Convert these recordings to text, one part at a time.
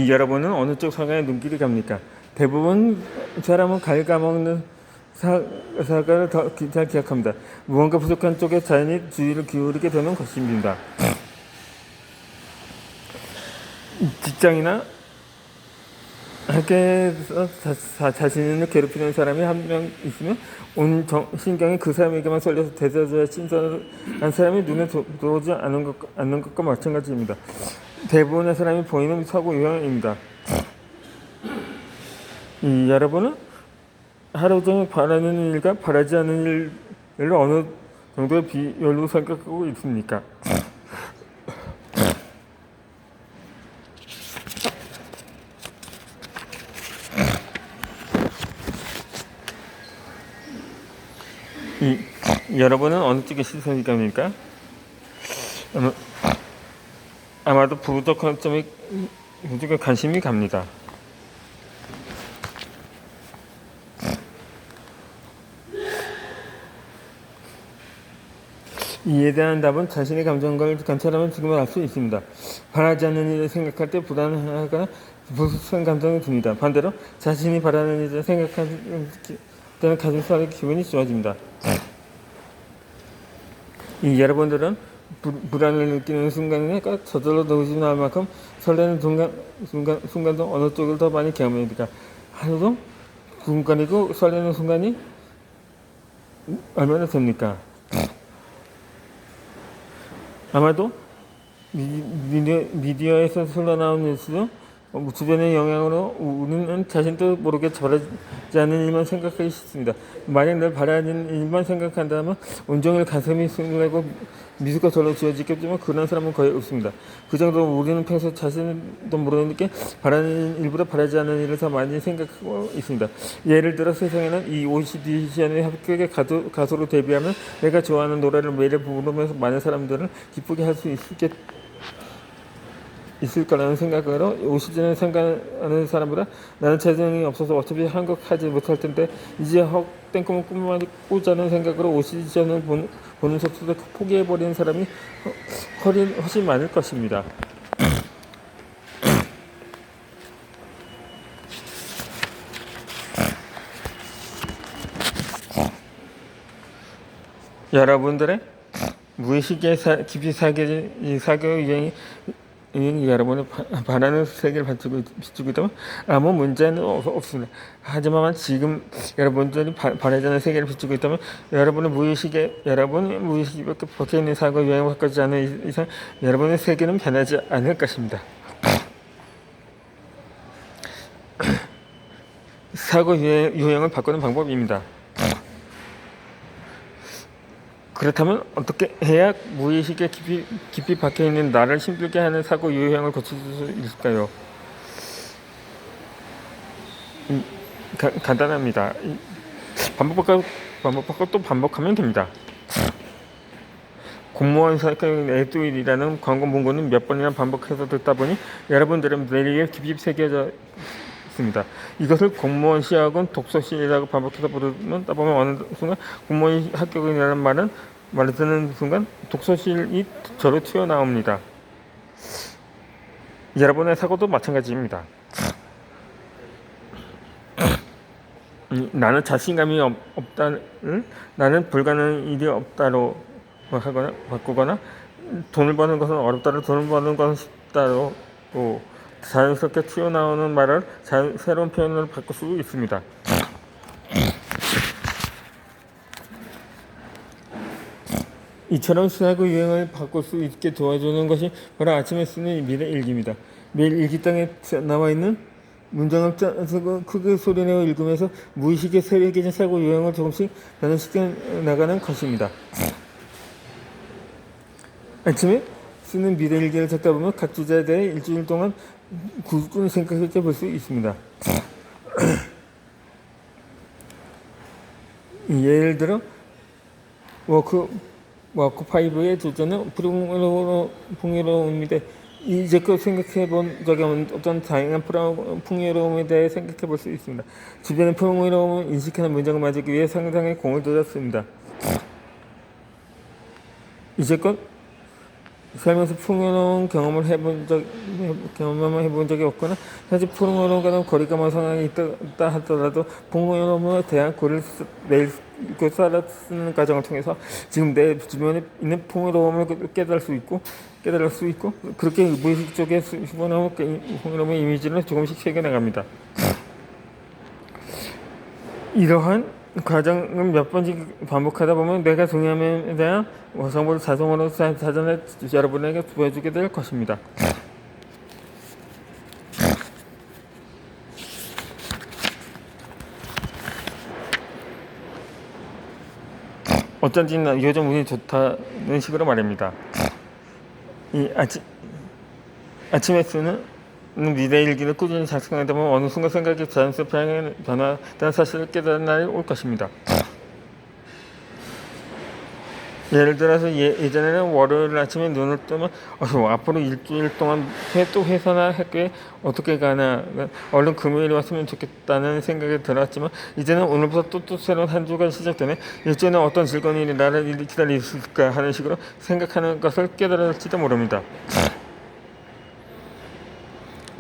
여러분은 어느 쪽 사과에 눈길이 갑니까? 대부분 사람은 갉아먹는 사과를 더 잘 기억합니다. 무언가 부족한 쪽에 자연히 주의를 기울이게 되는 것입니다. 직장이나 학교에서 자신을 괴롭히는 사람이 한 명 있으면 온 신경이 그 사람에게만 쏠려서 대다수의 신선한 사람이 눈에 들어오지 않는 것과 마찬가지입니다. 대부분의 사람이 보이는 사고 유형입니다. 여러분은 하루 종일 바라는 일과 바라지 않는 일을 어느 정도의 비율로 생각하고 있습니까? 여러분은 어느 쪽에 시선이 갑니까? 아마도 부족한 점에 관심이 갑니다. 이에 대한 답은 자신의 감정을 관찰하면 지금 알 수 있습니다. 바라지 않는 일을 생각할 때 불안하거나 불쾌한 감정이 듭니다. 반대로 자신이 바라는 일을 생각할 때는 가슴속에 기분이 좋아집니다. 여러분들은 불안을 느끼는 순간에 저절로 녹지 나올 만큼 설레는 순간도 어느 쪽을 더 많이 경험합니까? 하루도 순간이고 설레는 순간이 얼마나 됩니까? 아마도 미디어에서 흘러나온 뉴스도 주변의 영향으로 우리는 자신도 모르게 바라지 않는 일만 생각하기 쉽습니다. 만약 늘 바라는 일만 생각한다면 온종일 가슴이 설레고 미소가 절로 지어지겠지만 그런 사람은 거의 없습니다. 그 정도로 우리는 평소 자신도 모르게 바라는 일보다 바라지 않는 일을 더 많이 생각하고 있습니다. 예를 들어 세상에는 이 오디션에 합격의 가수로 데뷔하면 내가 좋아하는 노래를 매일 부르면서 많은 사람들을 기쁘게 할 수 있을 거라는 생각으로 오디션에参加하는 사람보다 나는 재능이 없어서 어차피 합격하지 못할 텐데 이제 헛된 꿈을 꾸자는 생각으로 오디션을 보는 속도도 포기해버리는 사람이 훨씬 많을 것입니다. 여러분들의 무의식에 깊이 사교 유형이 여러분의 바라는 세계를 비추고 있다면 아무 문제는 없습니다. 하지만 지금 여러분들이 바라지 않는 세계를 비추고 있다면 여러분의 무의식에 박혀있는 사고 유형을 바꾸지 않는 이상 여러분의 세계는 변하지 않을 것입니다. 사고 유형을 바꾸는 방법입니다. 그렇다면 어떻게 해야 무의식에 깊이 박혀있는 나를 힘들게 하는 사고 유형을 고칠 수 있을까요? 간단합니다. 반복하고 또 반복하면 됩니다. 공무원 사격 에듀윌이라는 광고 문구는 몇 번이나 반복해서 듣다 보니 여러분들은 뇌리에 깊이 새겨져 있습니다. 이것을 공무원 시학은 독서실이라고 반복해서 부르다 보면 어느 순간 공무원 합격이라는 말을 듣는 순간 독서실이 저로 튀어나옵니다. 여러분의 사고도 마찬가지입니다. 나는 자신감이 없다를 나는 불가능한 일이 없다로 하거나 바꾸거나 돈을 버는 것은 어렵다로 돈을 버는 것은 쉽다로 자연스럽게 튀어나오는 말을 새로운 표현으로 바꿀 수 있습니다. 이처럼 사고 유형을 바꿀 수 있게 도와주는 것이 바로 아침에 쓰는 미래 일기입니다. 매일 일기장에 나와있는 문장을 쓰고 크게 소리내어 읽으면서 무의식에 새겨진 사고 유형을 조금씩 변화시켜 나가는 것입니다. 아침에 쓰는 미래 일기를 적다 보면 각 주제에 대해 일주일 동안 꾸준히 생각해 볼 수 있습니다. 예를 들어 워크5의 주제는 풍요로움입니다. 이제껏 생각해 본 적이 없는 어떤 다양한 풍요로움에 대해 생각해 볼 수 있습니다. 주변의 풍요로움을 인식하는 문장을 만들기 위해 상당히 공을 들였습니다. 이제껏 살면서 풍요로운 경험을 해본 적이 없거나 사실 풍요로움과는 거리가 상황이 있다 하더라도 풍요로움에 대한 고를 내일 살아쓰는 과정을 통해서 지금 내 주변에 있는 풍요로움을 깨달을 수 있고 그렇게 무의식 쪽에 풍요로움의 이미지를 조금씩 새겨나갑니다. 이러한 과정을 몇 번씩 반복하다 보면 내가 동의함에 대한 정보를 자동으로 사전에 여러분에게 보여주게 될 것입니다. 어쩐지 요즘 운이 좋다는 식으로 말입니다. 이 아침에 쓰는 미래 일기를 꾸준히 작성하다 보면 어느 순간 생각이 자연스럽게 변화되는 사실을 깨달은 날이 올 것입니다. 예를 들어서 예전에는 월요일 아침에 눈을 뜨면 앞으로 일주일 동안 또 회사나 학교에 어떻게 가나 얼른 금요일이 왔으면 좋겠다는 생각이 들었지만 이제는 오늘부터 또 새로운 한 주가 시작되네. 일주일은 어떤 즐거운 일이 나를 기다리고 있을까 하는 식으로 생각하는 것을 깨달을지도 모릅니다.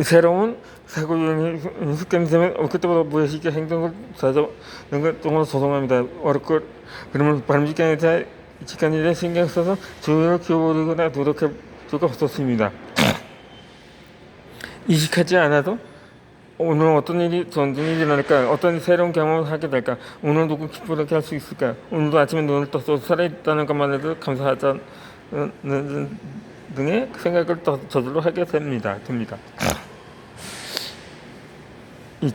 새로운 사고 유형이 습관되면 그때보다 무의식의 행동을 자주는 걸 조금 조성합니다. 어렵고 그러면 바람직한 직관일에 신경 써서 조율을 기울이거나 노력할 필요가 없었습니다. 이식하지 않아도 오늘 어떤 일이 일어날까? 어떤 새로운 경험을 하게 될까? 오늘 누구 기쁘게 할 수 있을까? 오늘도 아침에 눈을 떠서 살아있다는 것만 해도 감사하자는 등의 생각을 저절로 하게 됩니다.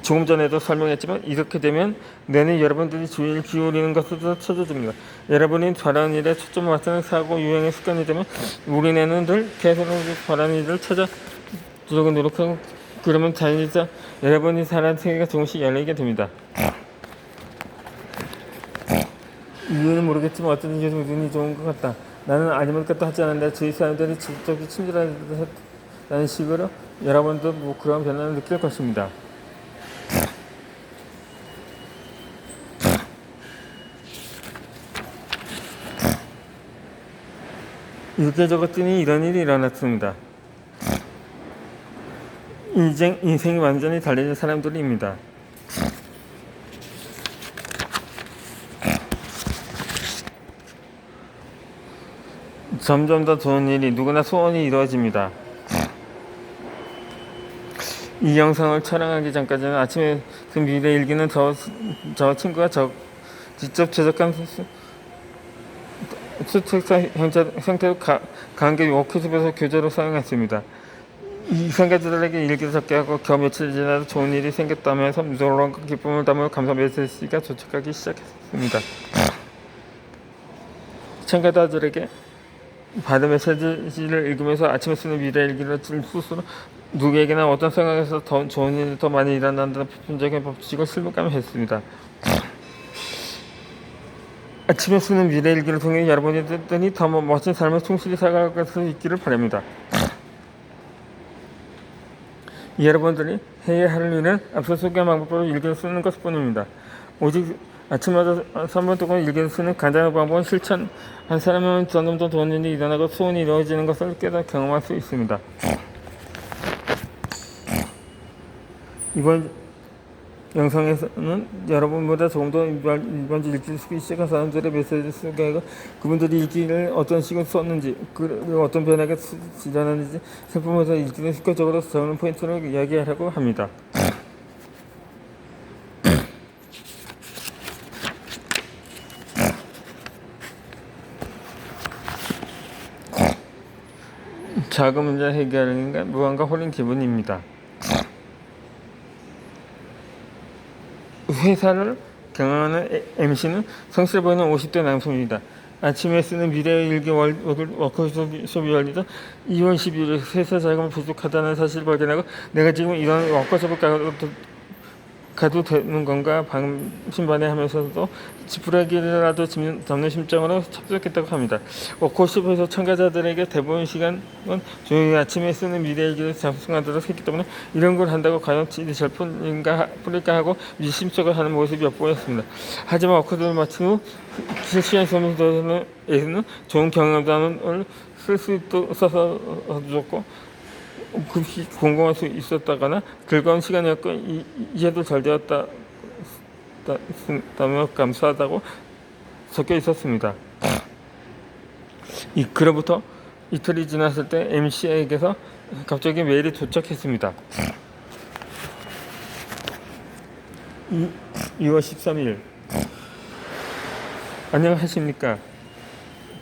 조금 전에도 설명했지만 이렇게 되면 뇌는 여러분들이 주의를 기울이는 것을 찾아줍니다. 여러분이 잘하는 일에 초점을 맞추는 사고 유형의 습관이 되면 우리 뇌는 늘 계속 잘하는 일을 찾아주려고 노력하고 그러면 자연스레 여러분이 살아가는 세계가 조금씩 열리게 됩니다. 이유는 모르겠지만 어떤 이유에서 눈이 좋은 것 같다. 나는 아무것도 하지 않는다. 주위 사람들이 지적이 친절하다는 식으로 여러분도 그런 변화를 느낄 것입니다. 이렇게 적었더니 이런 일이 일어났습니다. 인생이 완전히 달라진 사람들입니다. 점점 더 좋은 일이 누구나 소원이 이루어집니다. 이 영상을 촬영하기 전까지는 아침에 그 미래 일기는 저 친구가 직접 제작한 수책사 형태로 관계 워크숍에서 교재로 사용했습니다. 이参加자들에게 일기를 적게 하고 겨우 며칠 지나도 좋은 일이 생겼다면서 놀라움과 기쁨을 담을 감사 메시지가 도착하기 시작했습니다. 참가자들에게 받은 메시지를 읽으면서 아침에 쓰는 미래 일기를 스스로 누구에게나 어떤 상황에서 더 좋은 일이 더 많이 일어난다는 보편적인 법칙을 실감했습니다. 아침에 쓰는 미래 일기를 통해 여러분들이 더 멋진 삶을 충실히 살아갈 수 있기를 바랍니다. 여러분들이 해야 할 일은 앞서 소개한 방법으로 일기를 쓰는 것뿐입니다. 오직 아침마다 3분 동안 일기를 쓰는 간단한 방법은 실천한 사람은 점점 더 좋은 일이 일어나고 소원이 이루어지는 것을 경험할 수 있습니다. 이번 영상에서는 여러분보다 조금 더 일반적으로 일기를 쓰기 시작한 사람들의 메시지를 소개하고 그분들이 일기를 어떤 식으로 썼는지 그리고 어떤 변화가 일어났는지 살펴보면서 일기를 효과적으로 적는 포인트를 이야기하려고 합니다. 작은 문제 해결하는 건 무언가 홀린 기분입니다. 회사를 경영하는 MC는 성실해 보이는 50대 남성입니다. 아침에 쓰는 미래일기 워크숍이 열리던 2월 12일 회사 자금이 부족하다는 사실을 발견하고 내가 지금 이런 워크숍을 가도 되는 건가 반신반의하면서도 지푸라기라도 잡는 심정으로 참석했다고 합니다. 워크숍에서 참가자들에게 대부분 시간은 조용히 아침에 쓰는 미래일기를 작성하도록 했기 때문에 이런 걸 한다고 과연 일이 잘 풀릴까 하고 미심쩍어 하는 모습이 엿보였습니다. 하지만 워크숍을 마친 후 실시간 소문에서는 좋은 경험담을 쓸 수 있어서 줬고 급히 공부할 수 있었다거나 즐거운 시간이었고 이해도 잘 되었다며 감사하다고 적혀 있었습니다. 그로부터 이틀이 지났을 때 MC에게서 갑자기 메일이 도착했습니다. 2월 13일 안녕하십니까.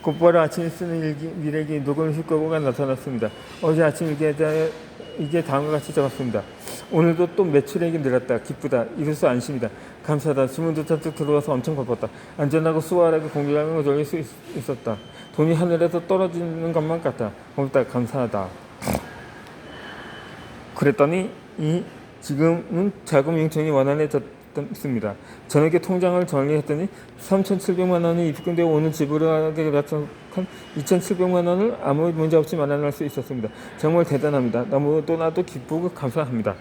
곧바로 아침에 쓰는 미래일기 녹음 효과가 나타났습니다. 어제 아침 이게 다음과 같이 적었습니다. 오늘도 또 매출액이 늘었다. 기쁘다. 이로써 안심이다. 감사하다. 주문도 잔뜩 들어와서 엄청 바빴다. 안전하고 수월하게 공격을 돌릴 수 있었다. 돈이 하늘에서 떨어지는 것만 같다. 고맙다. 감사하다. 그랬더니 지금은 자금 융통이 원활해졌습니다. 저녁에 통장을 정리했더니 3,700만 원이 입금되어 오늘 지불하게 약속한 2,700만 원을 아무 문제 없이 마련할 수 있었습니다. 정말 대단합니다. 너무도 나도 기쁘고 감사합니다.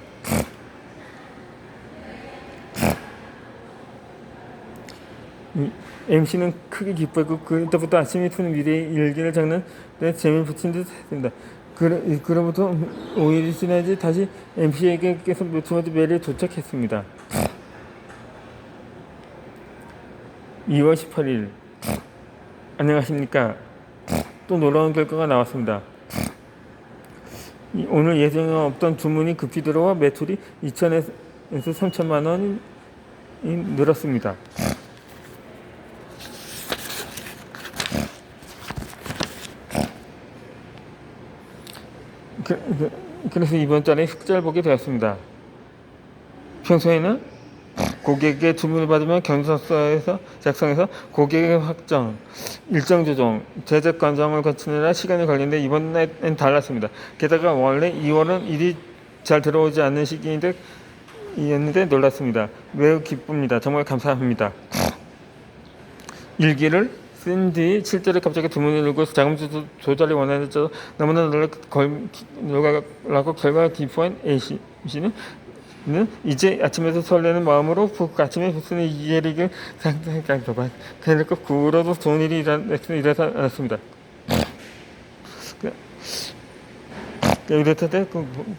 MC는 크게 기뻐했고 그때부터 아침에 푸는 미래일기를 적는 데 재미 붙인 듯 했습니다. 그로부터 5일이 지나지 다시 MC에게 계속 두 번째 메일이 도착했습니다. 2월 18일 안녕하십니까. 또 놀라운 결과가 나왔습니다. 오늘 예정에 없던 주문이 급히 들어와 매출이 2천에서 3천만 원이 늘었습니다. 그래서 이번 달에 흑자를 보게 되었습니다. 평소에는 고객의 주문을 받으면 경조사에서 작성해서 고객의 확정, 일정 조정, 제작 과정을 거치느라 시간이 걸리는데 이번엔 달랐습니다. 게다가 원래 2월은 일이 잘 들어오지 않는 시기였는데 놀랐습니다. 매우 기쁩니다. 정말 감사합니다. 일기를 쓴 뒤 실제로 갑자기 주문을 읽고 자금 조달이 원활해져서 너무나 놀라고 결과가 기뻐한 A씨는 이제 아침에서 설레는 마음으로 푹 아침에 쓰는 이해리를 상상하고 그러니까 구로도 좋은 일이 일어나지 않았습니다. 이랬을 때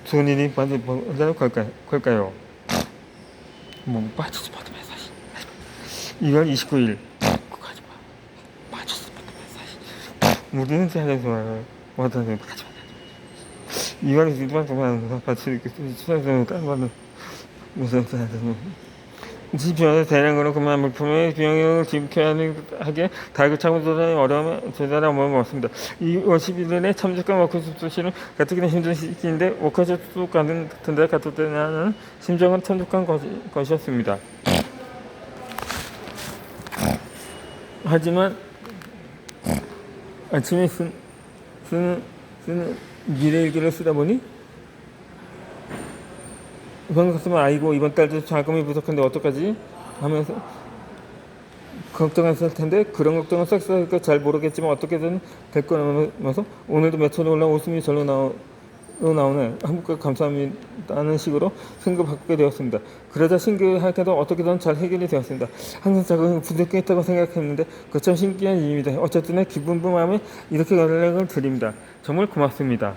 좋은 일이 뭐라는 걸까요? 뭐 빠지지 마도 사실 2월 29일 빠지지 마도 사실 우리는 잘해서 뭐하든 빠지지 마 2월 29일 동안 같이 이렇게 수상을 깜빡하는 무슨 지표에서 대량으로 그만 물품의 비용을 지급해야 하게 달고 차고 조달의 어려움에 조달의 어려움이 없습니다. 2월 11일에 참석한 워크숍 수시는 가뜩이나 힘든 시기인데 워크숍 가는 데 가득되는 심정은 참석한 것이었습니다. 하지만 아침에 쓰는 미래일기를 쓰다 보니 이번 같으면 아이고 이번 달도 자금이 부족한데 어떡하지 하면서 걱정했을 텐데 그런 걱정은 싹싹하니까 잘 모르겠지만 어떻게든 될 거라면서 오늘도 매출이 올라 웃음이 절로 나오네. 한국과 감사합니다는 식으로 생각을 바꾸게 되었습니다. 그러자 신기하게도 어떻게든 잘 해결이 되었습니다. 항상 자금이 부족했다고 생각했는데 그거 참 신기한 일입니다. 어쨌든 기쁜 마음에 이렇게 연락을 드립니다. 정말 고맙습니다.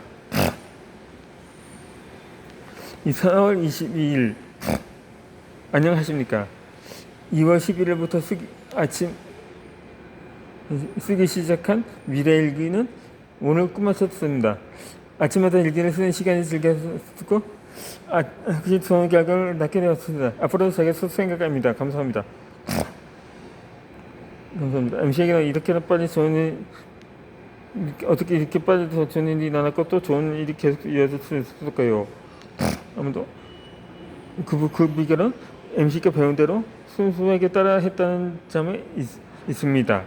4월 22일 안녕하십니까. 2월 11일부터 아침 쓰기 시작한 미래일기는 오늘 끝마쳤습니다. 아침마다 일기를 쓰는 시간이 즐겼고 그게 좋은 결과를 낳게 되었습니다. 앞으로도 제가 생각합니다. 감사합니다. 감사합니다. MC에게 이렇게 빨리 좋은 일 어떻게 이렇게 빨리 좋은 일이 일어났고 또 좋은 일이 계속 이어질 수 있을까요? 아무도 그 비결은 MC가 배운 대로 순수하게 따라 했다는 점에 있습니다.